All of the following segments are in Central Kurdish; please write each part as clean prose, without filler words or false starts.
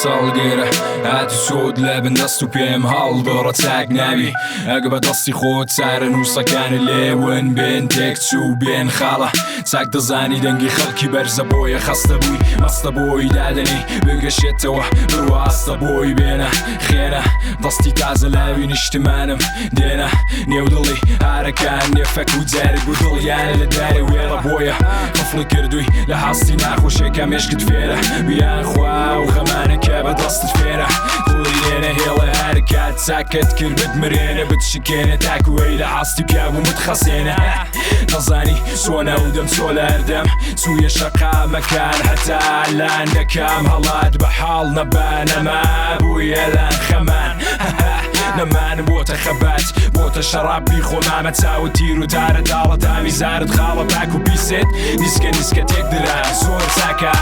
ساڵگێرە هاتی سۆد لە بندەست و پێم هەڵدۆڕە چاک ناوی ئەگە بە دەستی خۆت چارە نووسەکانی لێون بێن تێک چوو بێن خاڵە چاک دەزانی دەنگی خەڵکی بەرزە بۆیە خەستە بووی مەستە بۆی دادەنی بگەشێتەوە بڕواستە بۆی بێنە خێنە دەستی تازە لاوی نیشتمانم دێنە نێودڵی هارەکان نێفەک و جارێک بوو دڵیان لە داری وێڵە بۆیە قفڵی کردووی لە هەستی ناخۆشێکە مێشکت فێرە بیان خوا و خەمانەکە بە دەستت فێرە کوڵی لێنە هێڵە هەرکات چاکت کرد بتمرێنە بتشکێنە تاکوەی لە هەستی پیابوو متخەسێنە نەزانی چۆنە و دەم چۆ لە هەردەم چوویە شەقامەکان هەتا لان دەکەم هەڵات بە حاڵ نەبانەما بوویە لان خەمان نەمانم بۆتە خەبات بۆتە شەڕابی خۆمامە چاوە تیر و تارە داڵە تامی زارت خاڵە پاک و پیسێت نیسکە نیسکە تێک درا زۆر چاکە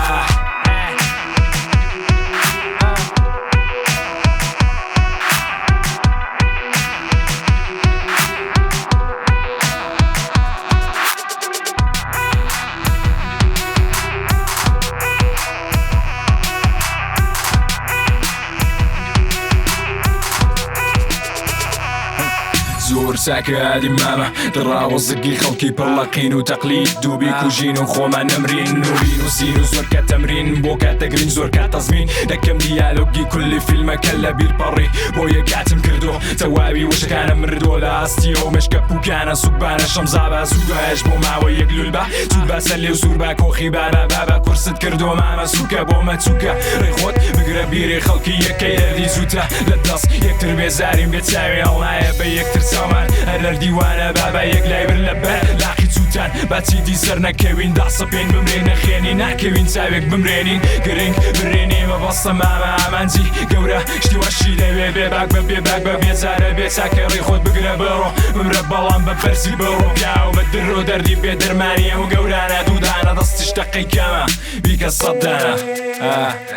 زۆر چاکە ئادی مامە دڕاوە زگی خەڵکی پڕڵەقین و تەقلید دووبی کوژین و خۆمان نەمرین نوبین و سین و زۆر کات تەمرین بۆ کاتەگرین زۆر کات تەزمین دەکەم دیالۆگی کولی فیلمەکە لە بیرپەڕی بۆ یەکاتم کردو تەواوی وشەکانە مردۆ لە ئاستی و مشکە پوکانە سوبانە شەمزابە سوودهش بۆ ماوە یەک لولبە سوود بەسەر لێو سوور بە کۆخی بانە بابە کورست کردو مامە سوکە بۆ مەچووکە ڕێخۆت بگرە بیری خەڵکی یەکەی ئەردی زووتە لە دەست یەکتر بێزاریم بێت چاوێ هەڵنایە بە یەکتر سامان هەر دیوانە بابا یەک لای بر لە بەر لاقی چوتان باچیدی سەر نەکەوین داسە پێین بمرێن نەخێنی ناکەوین چاوێک بمرێنین گرنگ برێنێ بەبەستە مامە ئامانجی گەورە شتیوەشی دەوێ بێباک بە بێباک بە بێزارە بێ چاکەڕی خۆت بگرە بەڕۆ بمرە بەڵام بە پەرسی بەڕۆ پیاو بە درۆ دەردی بێ دەرمانی ئەو گەورانە دوودانە دەستیش دەقەی کەمە بیکە سەددانە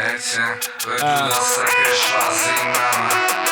Lecę, wygląda pێشوازی مامە